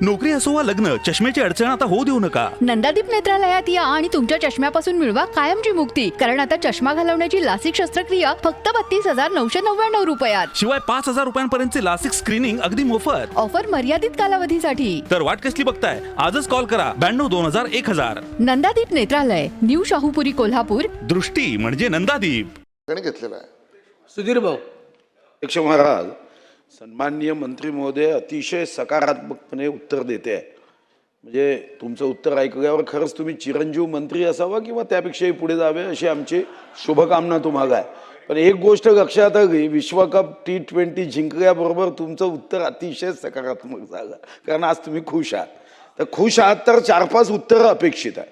नोकरी असो वा लग्न, चष्म्याची अडचण आता होऊ देऊ नका. नंदादीप नेत्रालयात या आणि तुमच्या चष्म्यापासून मिळवा कायमची मुक्ती. कारण आता चष्मा घालवण्याची लासिक शस्त्रक्रिया फक्त 32,999 रुपयात. शिवाय 5,000 रुपयांपर्यंतचे लासिक स्क्रीनिंग अगदी मोफत. ऑफर मर्यादित कालावधीसाठी. तर वाट कसली बघताय, आजच कॉल करा 92-2000-1000. नंदादीप नेत्रालय, न्यू शाहूपुरी, कोल्हापूर. दृष्टी म्हणजे नंदादीप. घेतलेला आहे. सुधीर भाऊ. अध्यक्ष महाराज, सन्माननीय मंत्री महोदय अतिशय सकारात्मकपणे उत्तर देते आहे. म्हणजे तुमचं उत्तर ऐकल्यावर खरंच तुम्ही चिरंजीव मंत्री असावा किंवा त्यापेक्षाही पुढे जावे अशी आमची शुभकामना तुम्हाला आहे. पण एक गोष्ट लक्षात आली, विश्वकप T20 जिंकल्याबरोबर तुमचं उत्तर अतिशय सकारात्मक झालं. कारण आज तुम्ही खुश आहात. तर खुश आहात तर 4-5 उत्तरं अपेक्षित आहे.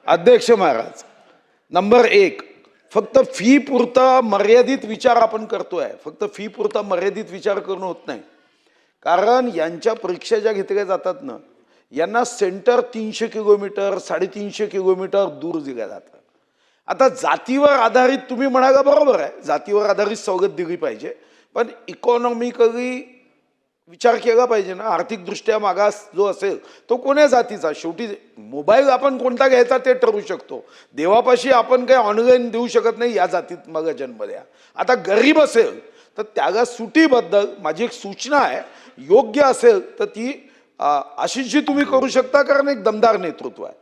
अध्यक्ष महाराज, नंबर 1, फक्त फी पुरता मर्यादित विचार आपण करतोय. फक्त फी पुरता मर्यादित विचार करणं होत नाही. कारण यांच्या परीक्षा ज्या घेतल्या जातात ना, यांना सेंटर 300 किलोमीटर 350 किलोमीटर दूर दिल्या जातं. आता जातीवर आधारित तुम्ही म्हणाला बरोबर आहे, जातीवर आधारित सवलत दिली पाहिजे, पण इकॉनॉमिकली विचार केला पाहिजे ना. आर्थिकदृष्ट्या मागास जो असेल तो कोण्या जातीचा, शेवटी मोबाईल आपण कोणता घ्यायचा ते ठरवू शकतो. देवापाशी आपण काही ऑनलाईन देऊ शकत नाही, या जातीत मग जन्म द्या. आता गरीब असेल तर त्याला सुटीबद्दल माझी एक सूचना आहे, योग्य असेल तर ती अशी जी तुम्ही करू शकता. कारण एक दमदार नेतृत्व आहे.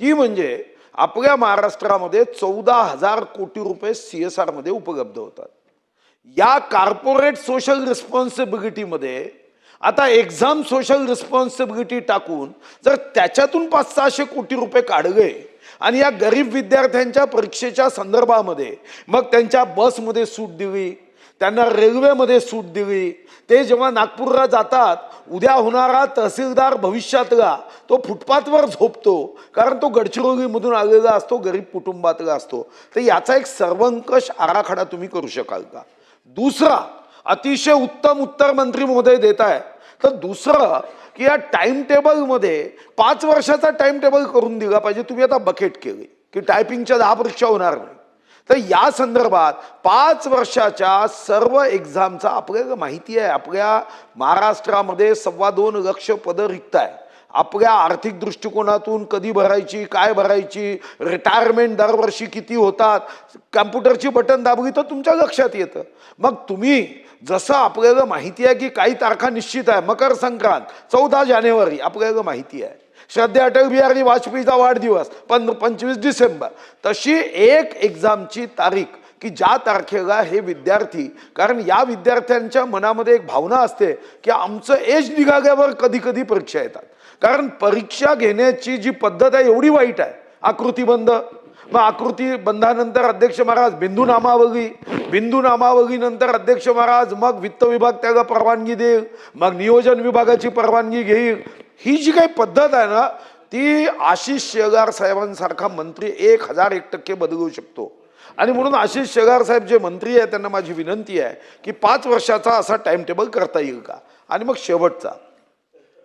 ती म्हणजे आपल्या महाराष्ट्रामध्ये 14,000 कोटी रुपये CSR मध्ये उपलब्ध होतात. या कॉर्पोरेट सोशल रिस्पॉन्सिबिलिटीमध्ये आता एक्झाम सोशल रिस्पॉन्सिबिलिटी टाकून जर त्याच्यातून 500-600 कोटी रुपये काढले आणि या गरीब विद्यार्थ्यांच्या परीक्षेच्या संदर्भामध्ये मग त्यांच्या बसमध्ये सूट दिली, त्यांना रेल्वेमध्ये सूट दिली, ते जेव्हा नागपूरला जातात, उद्या होणारा तहसीलदार भविष्यातला तो फुटपाथवर झोपतो, कारण तो गडचिरोलीमधून आलेला असतो, गरीब कुटुंबातला असतो. तर याचा एक सर्वंकष आराखडा तुम्ही करू शकाल का? दुसरा, अतिशय उत्तम उत्तर मंत्री महोदय देत आहे. तर दुसरं की या टाइम टेबलमध्ये 5 वर्षाचा टाइम टेबल करून दिला पाहिजे. तुम्ही आता बकेट केली की टायपिंगच्या 10 परीक्षा होणार नाही. तर या संदर्भात 5 वर्षाच्या सर्व एक्झामचा आपल्याला माहिती आहे. आपल्या महाराष्ट्रामध्ये 2.25 लक्ष पदं रिक्त आहे. आपल्या आर्थिक दृष्टिकोनातून कधी भरायची, काय भरायची, रिटायरमेंट दरवर्षी किती होतात, कॅम्प्युटरची बटन दाबली तर तुमच्या लक्षात येतं. मग तुम्ही जसं आपल्याला माहिती आहे की काही तारखा निश्चित आहे, मकर संक्रांत 14 जानेवारी आपल्याला माहिती आहे, श्रद्धेय अटल बिहारी वाजपेयीचा वाढदिवस 25 डिसेंबर, तशी एक एक्झामची तारीख की ज्या तारखेला हे विद्यार्थी, कारण या विद्यार्थ्यांच्या मनामध्ये एक भावना असते की आमचं एज निघाल्यावर कधी कधी परीक्षा येतात. कारण परीक्षा घेण्याची जी पद्धत आहे एवढी वाईट आहे. आकृतीबंध, मग आकृती बंधानंतर अध्यक्ष महाराज बिंदू नामावली नंतर अध्यक्ष महाराज मग वित्त विभाग त्याला परवानगी देईल, मग नियोजन विभागाची परवानगी घेईल. ही जी काही पद्धत आहे ना, ती आशिष शेलार साहेबांसारखा मंत्री 1001% बदलू शकतो. आणि म्हणून आशिष शेलार साहेब जे मंत्री आहे त्यांना माझी विनंती आहे की 5 वर्षाचा असा टाइम टेबल करता येईल का. आणि मग शेवटचा,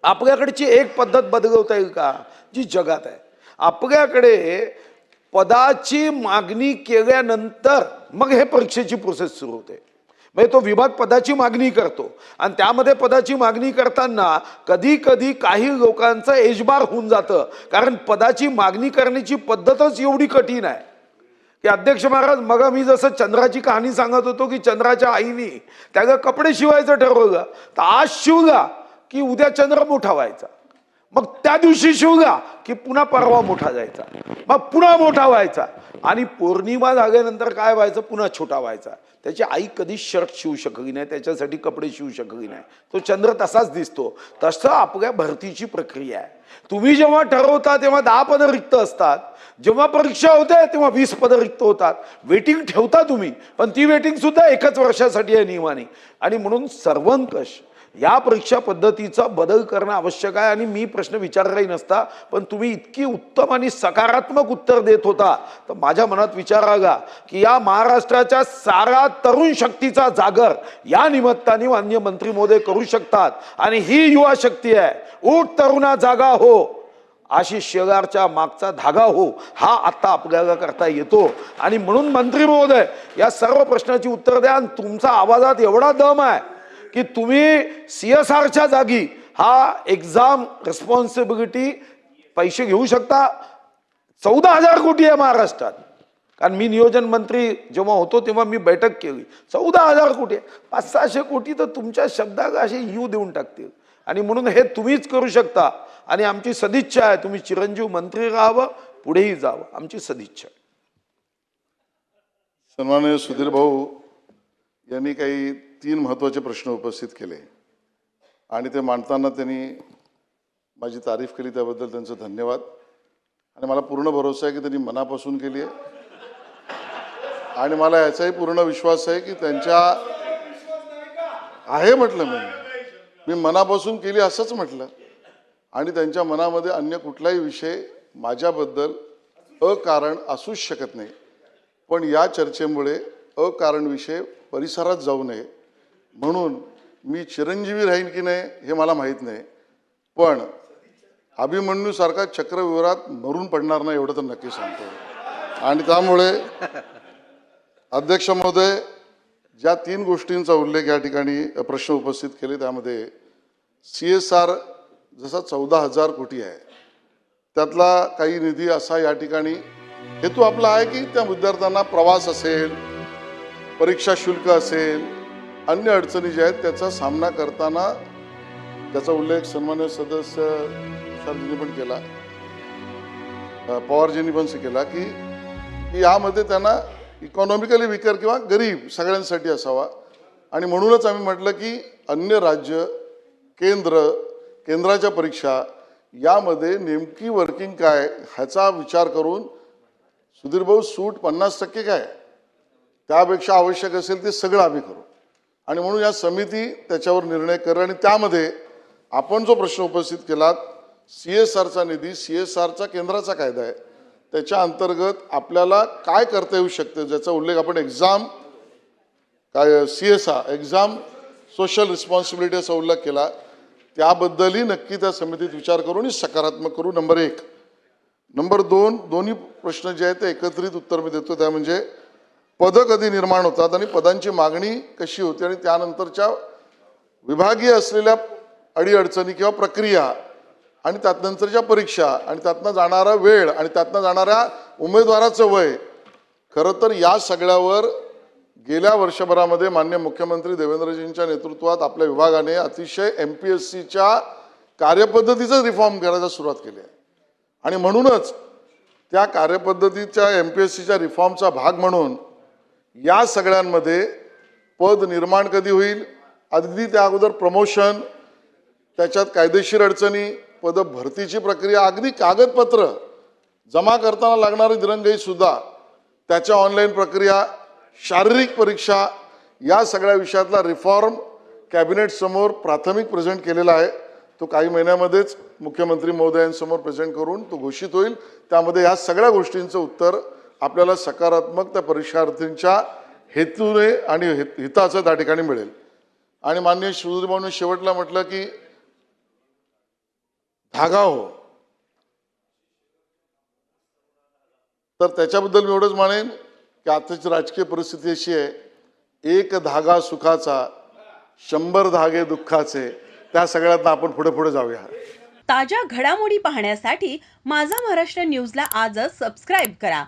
आपल्याकडची एक पद्धत बदलवता येईल का जी जगात आहे. आपल्याकडे पदाची मागणी केल्यानंतर मग हे परीक्षेची प्रोसेस सुरू होते. म्हणजे तो विभाग पदाची मागणी करतो आणि त्यामध्ये पदाची मागणी करताना कधी कधी काही लोकांचं एजबार होऊन जातं. कारण पदाची मागणी करण्याची पद्धतच एवढी कठीण आहे की अध्यक्ष महाराज, मग मी जसं चंद्राची कहाणी सांगत होतो की चंद्राच्या आईने त्याला कपडे शिवायचं ठरवलं, तर आज शिवला की उद्या चंद्र मोठा व्हायचा, मग त्या दिवशी शिवला की पुन्हा परवा मोठा जायचा, मग पुन्हा मोठा व्हायचा, आणि पौर्णिमा झाल्यानंतर काय व्हायचं, पुन्हा छोटा व्हायचा. त्याची आई कधी शर्ट शिवू शकली नाही, त्याच्यासाठी कपडे शिवू शकली नाही. तो चंद्र तसाच दिसतो. तसं आपल्या भरतीची प्रक्रिया आहे. तुम्ही जेव्हा ठरवता तेव्हा 10 पदं रिक्त असतात, जेव्हा परीक्षा होते तेव्हा 20 पदं रिक्त होतात. वेटिंग ठेवता तुम्ही, पण ती वेटिंग सुद्धा 1 वर्षासाठी आहे नियमाने. आणि म्हणून सर्वंकष या परीक्षा पद्धतीचा बदल करणं आवश्यक आहे. आणि मी प्रश्न विचारलाही नसता, पण तुम्ही इतकी उत्तम आणि सकारात्मक उत्तर देत होता तर माझ्या मनात विचार आला की या महाराष्ट्राच्या सारा तरुण शक्तीचा जागर या निमित्ताने माननीय मंत्री महोदय करू शकतात. आणि ही युवा शक्ती आहे. उठ तरुणा जागा हो, आशिष शेलारच्या मागचा धागा हो, हा आता आपल्याला करता येतो. आणि म्हणून मंत्री महोदय या सर्व प्रश्नाची उत्तर द्या. आणि तुमचा आवाजात एवढा दम आहे की तुम्ही CSRच्या जागी हा एक्झाम रिस्पॉन्सिबिलिटी पैसे घेऊ शकता. 14,000 कोटी आहे महाराष्ट्रात. कारण मी नियोजन मंत्री जेव्हा होतो तेव्हा मी बैठक केली. 14,000 कोटी आहे. 500-600 कोटी तर तुमच्या शब्दाला असे यू देऊन टाकतील. आणि म्हणून हे तुम्हीच करू शकता. आणि आमची सदिच्छा आहे तुम्ही चिरंजीव मंत्री राहावं, पुढेही जावं, आमची सदिच्छा आहे. सन्माननीय सुधीर भाऊ यांनी काही 3 महत्त्वाचे प्रश्न उपस्थित केले आणि ते मांडताना त्यांनी माझी तारीफ केली, त्याबद्दल त्यांचं धन्यवाद. आणि मला पूर्ण भरोसा आहे की त्यांनी मनापासून केली आहे आणि मला याचाही पूर्ण विश्वास आहे की त्यांच्या आहे म्हटलं मी मनापासून केली असंच म्हटलं. आणि त्यांच्या मनामध्ये अन्य कुठलाही विषय माझ्याबद्दल अकारण असूच शकत नाही. पण या चर्चेमुळे अकारण विषय परिसरात जाऊ नये म्हणून मी चिरंजीवी राहीन की नाही हे मला माहीत नाही, पण अभिमन्यूसारखा चक्रव्यूहात मरून पडणार नाही एवढं तर नक्की सांगतो. आणि त्यामुळे अध्यक्ष महोदय ज्या 3 गोष्टींचा उल्लेख या ठिकाणी प्रश्न उपस्थित केले त्यामध्ये CSR जसा 14,000 कोटी आहे त्यातला काही निधी असा या ठिकाणी हेतू आपला आहे की त्या विद्यार्थ्यांना प्रवास असेल, परीक्षा शुल्क असेल, अन्य अडचणी ज्या आहेत त्याचा सामना करताना त्याचा उल्लेख सन्मान्य सदस्य तुषारजींनी पण केला, पवारजींनी पण केला की यामध्ये त्यांना इकॉनॉमिकली विकर किंवा गरीब सगळ्यांसाठी असावा. आणि म्हणूनच आम्ही म्हटलं की अन्य राज्य, केंद्राच्या परीक्षा यामध्ये नेमकी वर्किंग काय ह्याचा विचार करून सुधीर भाऊ सूट 50% काय त्यापेक्षा आवश्यक असेल ते सगळं आम्ही करू. आणि म्हणून या समिती त्याच्यावर निर्णय करेल. आणि त्यामध्ये आपण जो प्रश्न उपस्थित केलात CSRचा निधी, CSRचा केंद्राचा कायदा आहे त्याच्या अंतर्गत आपल्याला काय करता येऊ शकते ज्याचा उल्लेख आपण एक्झाम काय CSR एक्झाम सोशल रिस्पॉन्सिबिलिटी असा उल्लेख केला, त्याबद्दलही नक्की त्या समितीत विचार करून सकारात्मक करू. नंबर 1. नंबर 2, दोन्ही प्रश्न जे आहेत ते एकत्रित उत्तर मी देतो. त्या म्हणजे पदं कधी निर्माण होतात आणि पदांची मागणी कशी होते आणि त्यानंतरच्या विभागीय असलेल्या अडीअडचणी किंवा प्रक्रिया आणि त्यानंतरच्या परीक्षा आणि त्यातनं जाणारा वेळ आणि त्यातनं जाणाऱ्या उमेदवाराचं वय. खरं तर या सगळ्यावर गेल्या वर्षभरामध्ये माननीय मुख्यमंत्री देवेंद्रजींच्या नेतृत्वात आपल्या विभागाने अतिशय MPSCच्या कार्यपद्धतीचं रिफॉर्म करायला सुरुवात केली आहे. आणि म्हणूनच त्या कार्यपद्धतीच्या MPSCच्या रिफॉर्मचा भाग म्हणून या सगळ्यांमध्ये पद निर्माण कधी होईल, अगदी त्या अगोदर प्रमोशन, त्याच्यात कायदेशीर अडचणी, पद भरतीची प्रक्रिया, अगदी कागदपत्र जमा करताना लागणारी दिरंगाई सुद्धा, त्याच्या ऑनलाईन प्रक्रिया, शारीरिक परीक्षा, या सगळ्या विषयातला रिफॉर्म कॅबिनेट समोर प्राथमिक प्रेझेंट केलेला आहे. तो काही महिन्यामध्येच मुख्यमंत्री महोदयांसमोर प्रेझेंट करून तो घोषित होईल. त्यामध्ये या सगळ्या गोष्टींचं उत्तर आपल्याला सकारात्मक त्या परीक्षार्थींच्या हेतूने आणि हिताचं त्या ठिकाणी मिळेल. आणि माननीय सुधीरभाऊंनी शेवटला म्हटलं की धागा हो, तर त्याच्याबद्दल मी एवढंच म्हणेन की आताची राजकीय परिस्थिती अशी आहे, एक धागा सुखाचा 100 धागे दुःखाचे, त्या सगळ्यातनं आपण पुढे पुढे जाऊया. ताज्या घडामोडी पाहण्यासाठी माझा महाराष्ट्र न्यूजला आजच सबस्क्राईब करा.